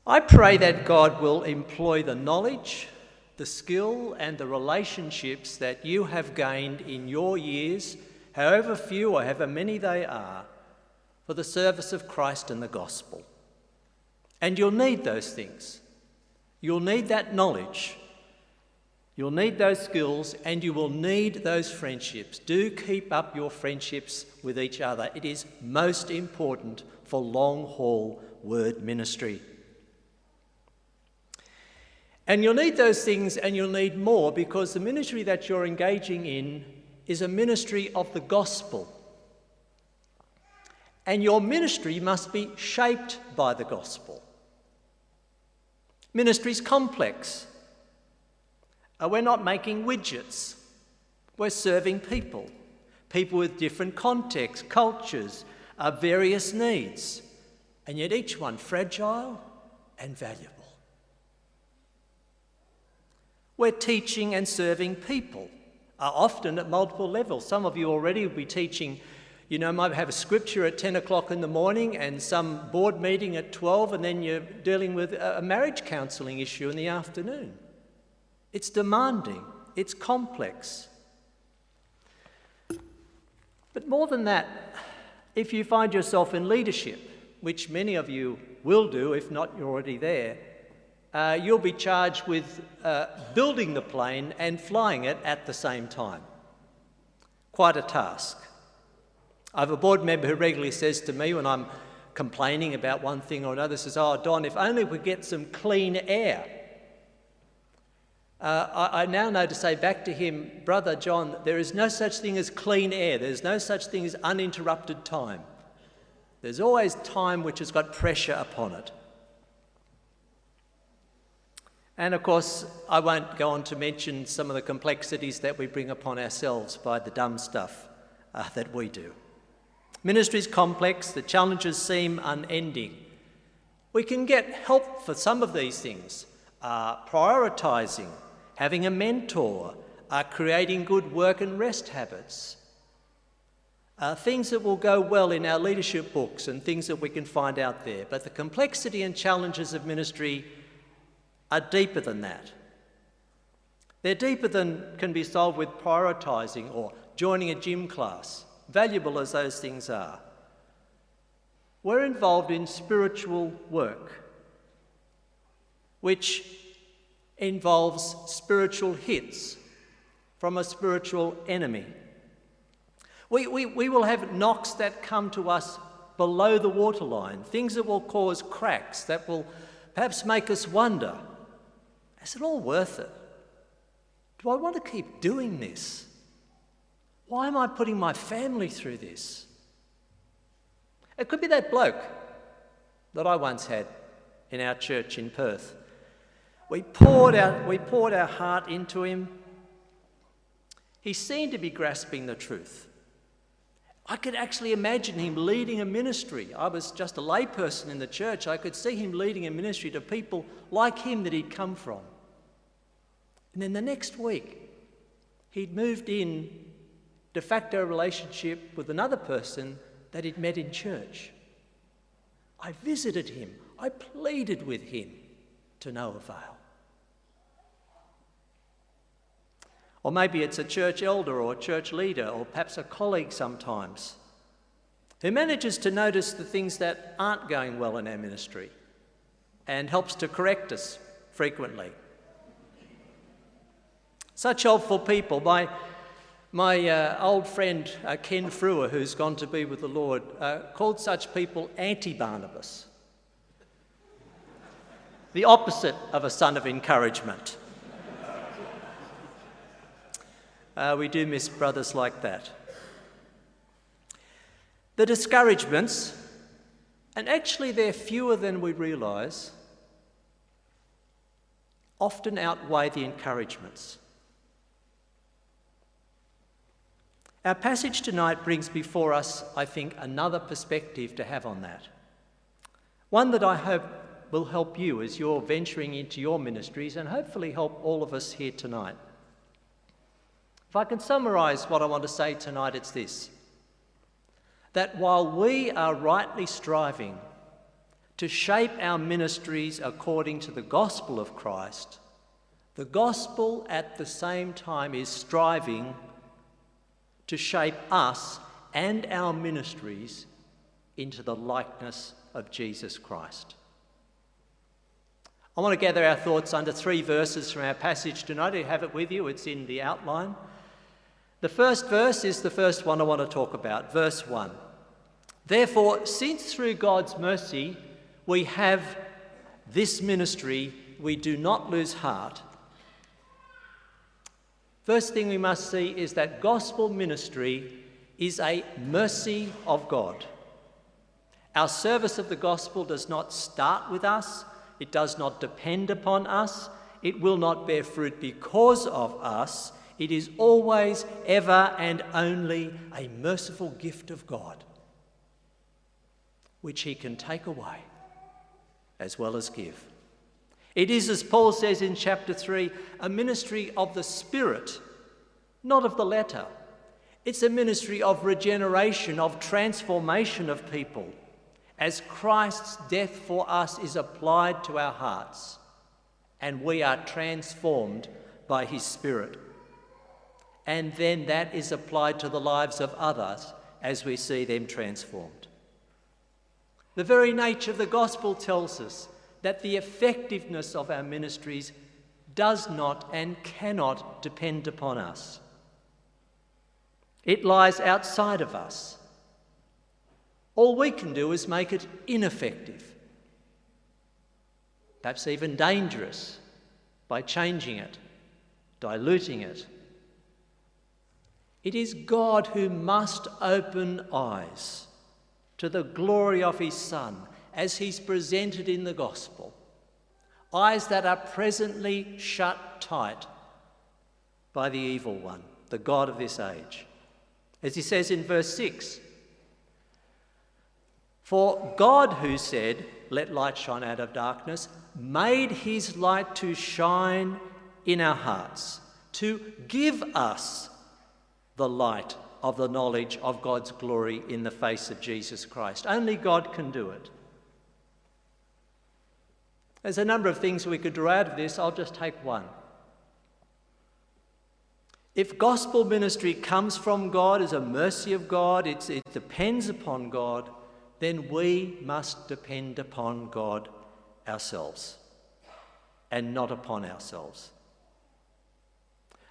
I pray that God will employ the knowledge, the skill and the relationships that you have gained in your years, however few or however many they are, for the service of Christ and the gospel. And you'll need those things. You'll need that knowledge. You'll need those skills, and you will need those friendships. Do keep up your friendships with each other. It is most important for long-haul word ministry. And you'll need those things, and you'll need more, because the ministry that you're engaging in is a ministry of the gospel. And your ministry must be shaped by the gospel. Ministry's complex. We're not making widgets. We're serving people. People with different contexts, cultures, various needs. And yet each one fragile and valuable. We're teaching and serving people, often at multiple levels. Some of you already will be teaching, might have a scripture at 10 o'clock in the morning and some board meeting at 12, and then you're dealing with a marriage counselling issue in the afternoon. It's demanding, it's complex. But more than that, if you find yourself in leadership, which many of you will do, if not you're already there, you'll be charged with building the plane and flying it at the same time. Quite a task. I have a board member who regularly says to me when I'm complaining about one thing or another, says, "Oh, Don, if only we get some clean air." I now know to say back to him, "Brother John, there is no such thing as clean air. There's no such thing as uninterrupted time. There's always time which has got pressure upon it." And of course, I won't go on to mention some of the complexities that we bring upon ourselves by the dumb stuff that we do. Ministry is complex, the challenges seem unending. We can get help for some of these things, prioritising, having a mentor, creating good work and rest habits, things that will go well in our leadership books and things that we can find out there. But the complexity and challenges of ministry are deeper than that. They're deeper than can be solved with prioritising or joining a gym class, valuable as those things are. We're involved in spiritual work, which involves spiritual hits from a spiritual enemy. We will have knocks that come to us below the waterline, things that will cause cracks, that will perhaps make us wonder, is it all worth it? Do I want to keep doing this? Why am I putting my family through this? It could be that bloke that I once had in our church in Perth. We poured our heart into him. He seemed to be grasping the truth. I could actually imagine him leading a ministry. I was just a layperson in the church. I could see him leading a ministry to people like him that he'd come from. And then the next week, he'd moved in de facto relationship with another person that he'd met in church. I visited him. I pleaded with him to no avail. Or maybe it's a church elder or a church leader or perhaps a colleague sometimes who manages to notice the things that aren't going well in our ministry and helps to correct us frequently. Such helpful people. My old friend Ken Frewer, who's gone to be with the Lord, called such people anti-Barnabas, the opposite of a son of encouragement. We do miss brothers like that. The discouragements, and actually they're fewer than we realise, often outweigh the encouragements. Our passage tonight brings before us, I think, another perspective to have on that. One that I hope will help you as you're venturing into your ministries and hopefully help all of us here tonight. If I can summarise what I want to say tonight, it's this: that while we are rightly striving to shape our ministries according to the gospel of Christ, the gospel at the same time is striving to shape us and our ministries into the likeness of Jesus Christ. I want to gather our thoughts under 3 verses from our passage tonight. You have it with you, it's in the outline. The first verse is the first one I want to talk about, verse 1. Therefore, since through God's mercy we have this ministry, we do not lose heart. First thing we must see is that gospel ministry is a mercy of God. Our service of the gospel does not start with us. It does not depend upon us. It will not bear fruit because of us. It is always, ever, and only a merciful gift of God, which he can take away as well as give. It is, as Paul says in chapter 3, a ministry of the Spirit, not of the letter. It's a ministry of regeneration, of transformation of people, as Christ's death for us is applied to our hearts, and we are transformed by his Spirit. And then that is applied to the lives of others as we see them transformed. The very nature of the gospel tells us that the effectiveness of our ministries does not and cannot depend upon us. It lies outside of us. All we can do is make it ineffective, perhaps even dangerous, by changing it, diluting it. It is God who must open eyes to the glory of his Son as he's presented in the gospel, eyes that are presently shut tight by the evil one, the God of this age. As he says in verse 6, for God who said, let light shine out of darkness, made his light to shine in our hearts, to give us the light of the knowledge of God's glory in the face of Jesus Christ. Only God can do it. There's a number of things we could draw out of this. I'll just take one. If gospel ministry comes from God, is a mercy of God, it depends upon God, then we must depend upon God ourselves and not upon ourselves.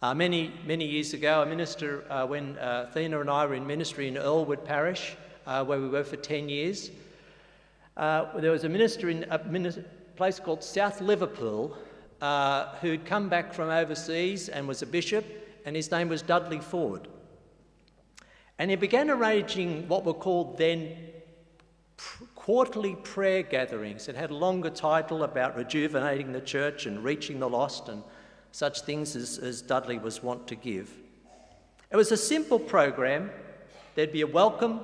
Many years ago, a minister, when Athena and I were in ministry in Earlwood Parish, where we were for 10 years, there was a minister in a place called South Liverpool who'd come back from overseas and was a bishop, and his name was Dudley Ford. And he began arranging what were called then quarterly prayer gatherings. It had a longer title about rejuvenating the church and reaching the lost and such things as Dudley was wont to give. It was a simple program. There'd be a welcome,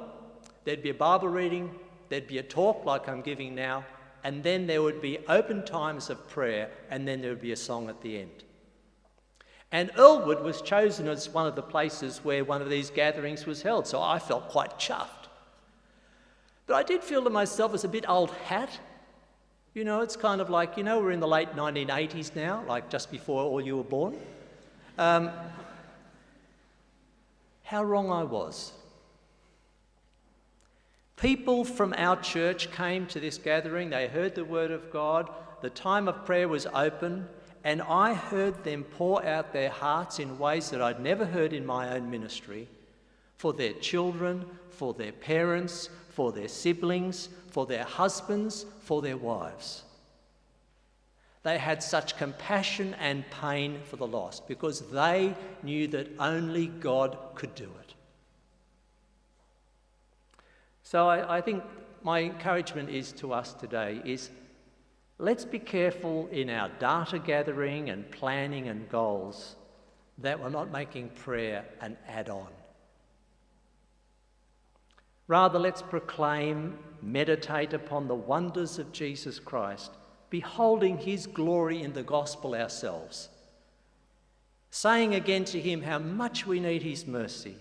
there'd be a Bible reading, there'd be a talk like I'm giving now, and then there would be open times of prayer, and then there would be a song at the end. And Earlwood was chosen as one of the places where one of these gatherings was held, so I felt quite chuffed. But I did feel to myself as a bit old hat. You know, it's kind of like, you know, we're in the late 1980s now, like just before all you were born. How wrong I was. People from our church came to this gathering, they heard the word of God, the time of prayer was open, and I heard them pour out their hearts in ways that I'd never heard in my own ministry, for their children, for their parents, for their siblings, for their husbands, for their wives. They had such compassion and pain for the lost because they knew that only God could do it. So I think my encouragement is to us today is let's be careful in our data gathering and planning and goals that we're not making prayer an add-on. Rather, let's proclaim, meditate upon the wonders of Jesus Christ, beholding his glory in the gospel ourselves, saying again to him how much we need his mercy,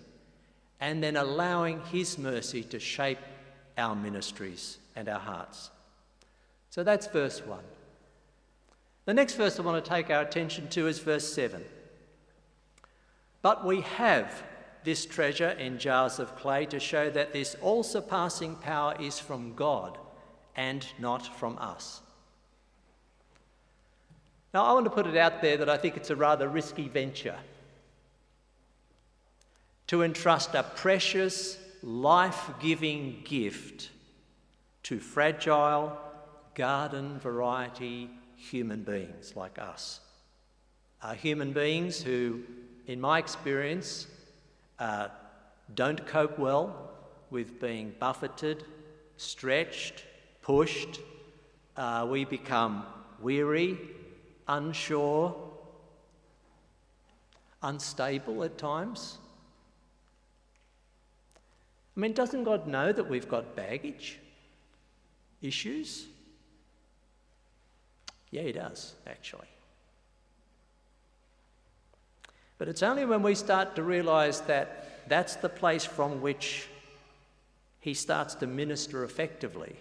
and then allowing his mercy to shape our ministries and our hearts. So that's verse 1. The next verse I want to take our attention to is verse 7. But we have this treasure in jars of clay to show that this all-surpassing power is from God and not from us. Now, I want to put it out there that I think it's a rather risky venture to entrust a precious, life-giving gift to fragile, garden-variety human beings like us. Human beings who, in my experience, don't cope well with being buffeted, stretched, pushed. We become weary, unsure, unstable at times. I mean, doesn't God know that we've got baggage, issues? Yeah, he does, actually. But it's only when we start to realise that that's the place from which he starts to minister effectively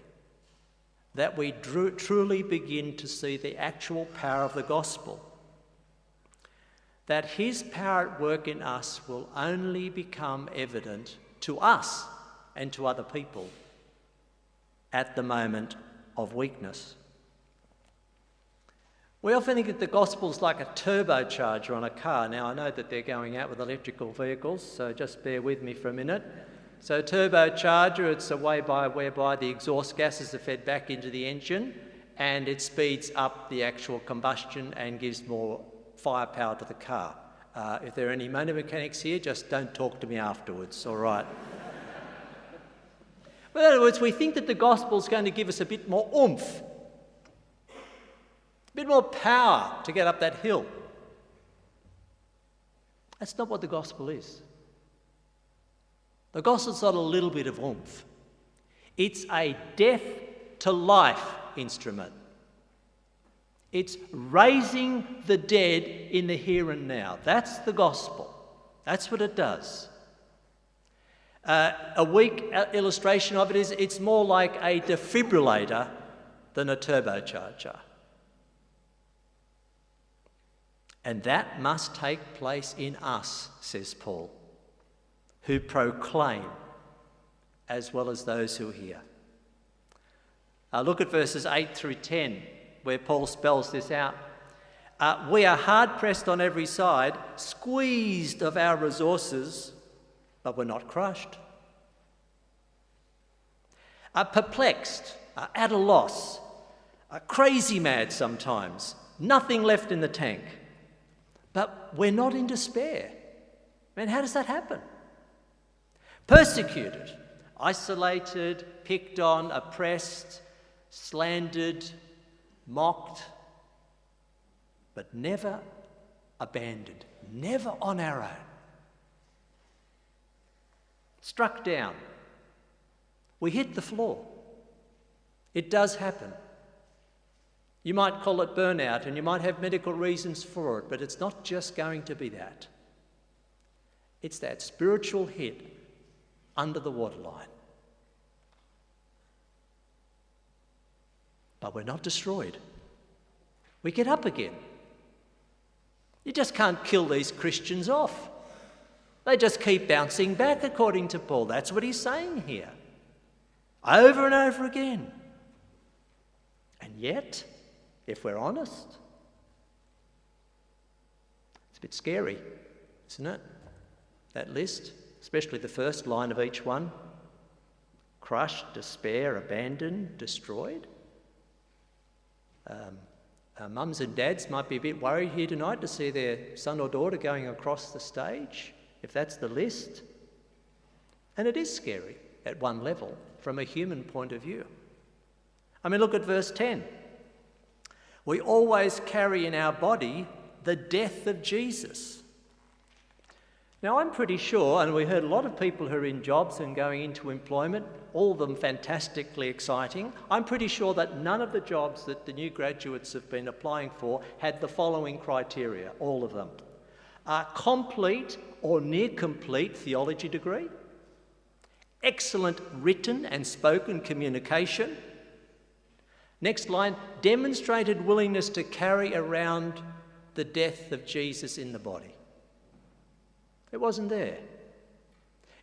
that we truly begin to see the actual power of the gospel. That his power at work in us will only become evident to us and to other people at the moment of weakness. We often think that the gospel's like a turbocharger on a car. Now, I know that they're going out with electrical vehicles, so just bear with me for a minute. So turbocharger, it's a way whereby the exhaust gases are fed back into the engine and it speeds up the actual combustion and gives more firepower to the car. If there are any motor mechanics here, just don't talk to me afterwards, all right? But in other words, we think that the gospel's going to give us a bit more oomph, a bit more power to get up that hill. That's not what the gospel is. The gospel's not a little bit of oomph. It's a death to life instrument. It's raising the dead in the here and now. That's the gospel. That's what it does. A weak illustration of it is it's more like a defibrillator than a turbocharger. And that must take place in us, says Paul, who proclaim as well as those who hear. Look at verses 8 through 10, where Paul spells this out. We are hard-pressed on every side, squeezed of our resources, but we're not crushed. Perplexed, at a loss, crazy mad sometimes, nothing left in the tank. But we're not in despair. Man, how does that happen? Persecuted, isolated, picked on, oppressed, slandered, mocked, but never abandoned, never on our own. Struck down. We hit the floor. It does happen. You might call it burnout and you might have medical reasons for it, but it's not just going to be that. It's that spiritual hit under the waterline. But we're not destroyed. We get up again. You just can't kill these Christians off. They just keep bouncing back, according to Paul. That's what he's saying here. Over and over again. And yet, if we're honest, it's a bit scary, isn't it? That list, especially the first line of each one. Crushed, despair, abandoned, destroyed. Mums and dads might be a bit worried here tonight to see their son or daughter going across the stage, if that's the list. And it is scary at one level from a human point of view. I mean, look at verse 10. We always carry in our body the death of Jesus. Now, I'm pretty sure, and we heard a lot of people who are in jobs and going into employment, all of them fantastically exciting. I'm pretty sure that none of the jobs that the new graduates have been applying for had the following criteria, all of them. Complete or near complete theology degree, excellent written and spoken communication, Next line, demonstrated willingness to carry around the death of Jesus in the body. It wasn't there.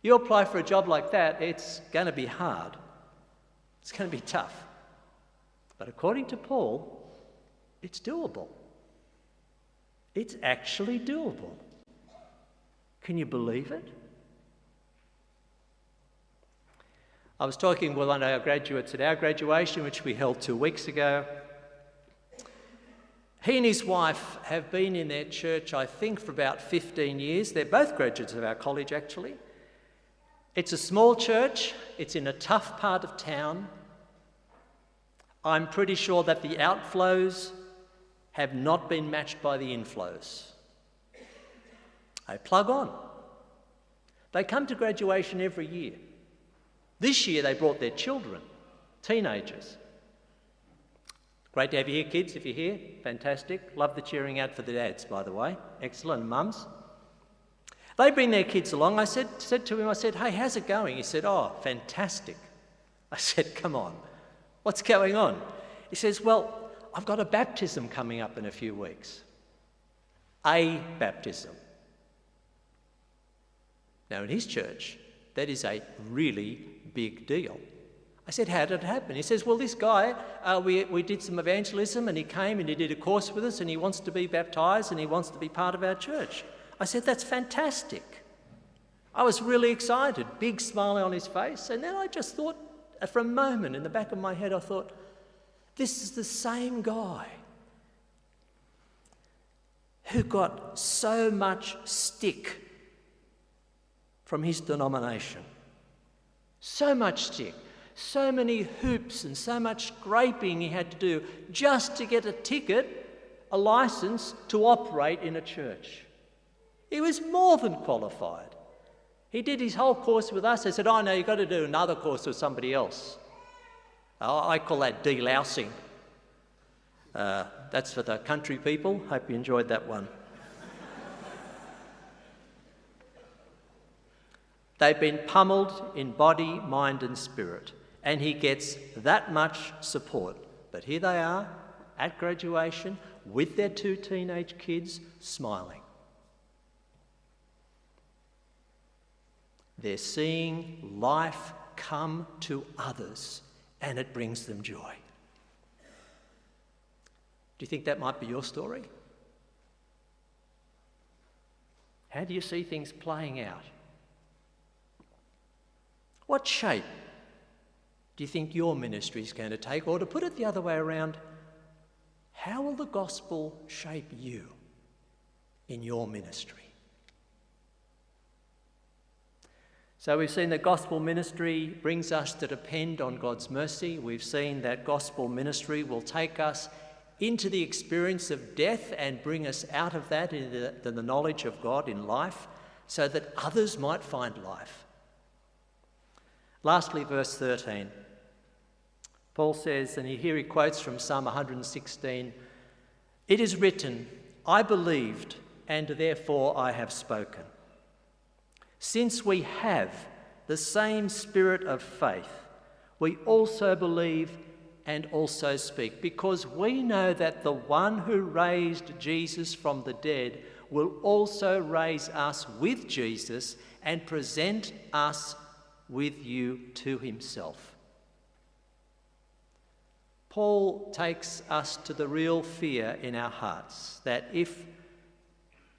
You apply for a job like that, it's going to be hard. It's going to be tough. But according to Paul, it's doable. It's actually doable. Can you believe it? I was talking with one of our graduates at our graduation, which we held 2 weeks ago. He and his wife have been in their church, I think, for about 15 years. They're both graduates of our college, actually. It's a small church. It's in a tough part of town. I'm pretty sure that the outflows have not been matched by the inflows. They plug on. They come to graduation every year. This year they brought their children, teenagers. Great to have you here, kids, if you're here. Fantastic. Love the cheering out for the dads, by the way. Excellent. Mums. They bring their kids along. I said to him, hey, how's it going? He said, oh, fantastic. I said, come on, what's going on? He says, well, I've got a baptism coming up in a few weeks. A baptism. Now, in his church, that is a really big deal. I said, how did it happen? He says, well, this guy, we did some evangelism and he came and he did a course with us and he wants to be baptised and he wants to be part of our church. I said, that's fantastic. I was really excited, big smile on his face. And then I just thought, for a moment in the back of my head, I thought, this is the same guy who got so much stick from his denomination. So much stick, so many hoops and so much scraping he had to do just to get a ticket, a license to operate in a church. He was more than qualified. He did his whole course with us. I said, oh no, you've got to do another course with somebody else. I call that delousing. That's for the country people. Hope you enjoyed that one. They've been pummeled in body, mind and spirit, and he gets that much support. But here they are at graduation with their 2 teenage kids smiling. They're seeing life come to others and it brings them joy. Do you think that might be your story? How do you see things playing out? What shape do you think your ministry is going to take? Or to put it the other way around, how will the gospel shape you in your ministry? So we've seen that gospel ministry brings us to depend on God's mercy. We've seen that gospel ministry will take us into the experience of death and bring us out of that into the knowledge of God in life so that others might find life. Lastly, verse 13. Paul says, and here he quotes from Psalm 116, "It is written, I believed, and therefore I have spoken." Since we have the same spirit of faith, we also believe and also speak, because we know that the one who raised Jesus from the dead will also raise us with Jesus and present us with you to himself. Paul takes us to the real fear in our hearts, that if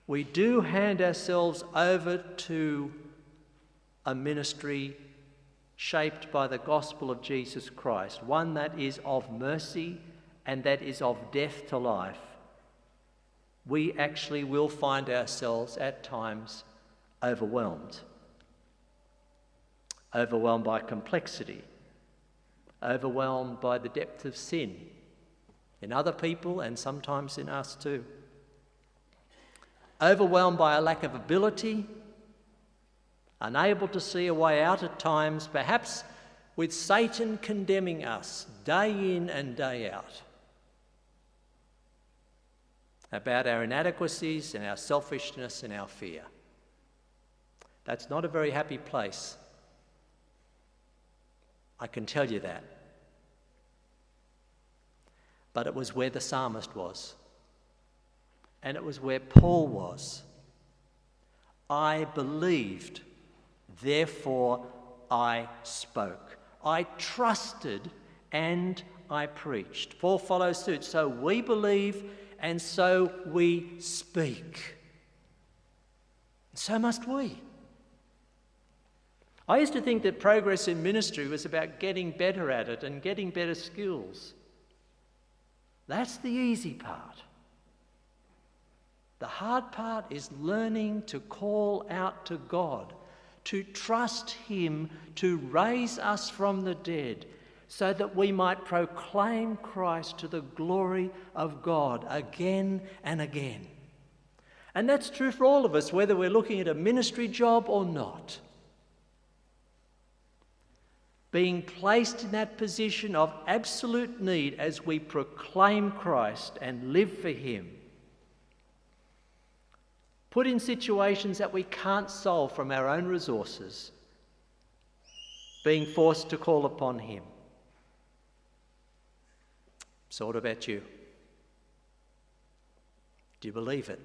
we do hand ourselves over to a ministry shaped by the gospel of Jesus Christ, one that is of mercy and that is of death to life, we actually will find ourselves at times overwhelmed. Overwhelmed by complexity, overwhelmed by the depth of sin in other people and sometimes in us too. Overwhelmed by a lack of ability, unable to see a way out at times, perhaps with Satan condemning us day in and day out about our inadequacies and our selfishness and our fear. That's not a very happy place. I can tell you that. But it was where the psalmist was. And it was where Paul was. I believed, therefore I spoke. I trusted and I preached. Paul follows suit. So we believe and so we speak. So must we. I used to think that progress in ministry was about getting better at it and getting better skills. That's the easy part. The hard part is learning to call out to God, to trust Him to raise us from the dead so that we might proclaim Christ to the glory of God again and again. And that's true for all of us, whether we're looking at a ministry job or not. Being placed in that position of absolute need as we proclaim Christ and live for Him. Put in situations that we can't solve from our own resources, being forced to call upon Him. So what about you? Do you believe it?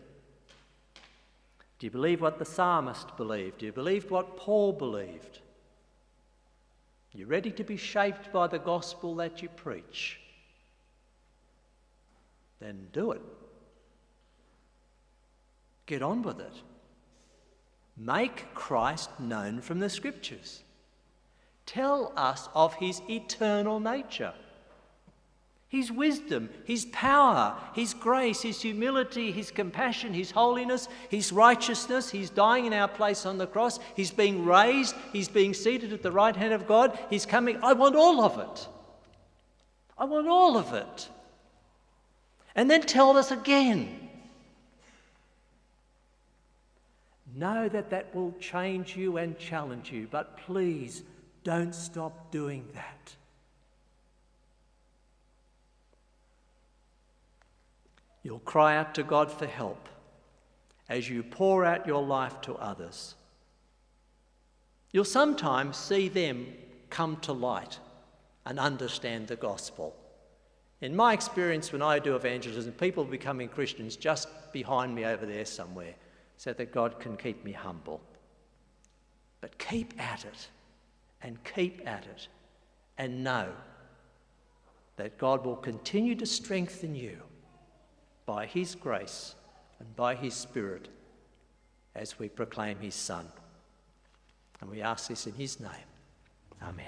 Do you believe what the psalmist believed? Do you believe what Paul believed? You ready to be shaped by the gospel that you preach? Then do it. Get on with it. Make Christ known from the Scriptures. Tell us of His eternal nature. His wisdom, His power, His grace, His humility, His compassion, His holiness, His righteousness. He's dying in our place on the cross. He's being raised. He's being seated at the right hand of God. He's coming. I want all of it. I want all of it. And then tell us again. Know that that will change you and challenge you, but please don't stop doing that. You'll cry out to God for help as you pour out your life to others. You'll sometimes see them come to light and understand the gospel. In my experience, when I do evangelism, people are becoming Christians just behind me over there somewhere, so that God can keep me humble. But keep at it, and keep at it, and know that God will continue to strengthen you by His grace and by His Spirit as we proclaim His Son. And we ask this in His name. Amen.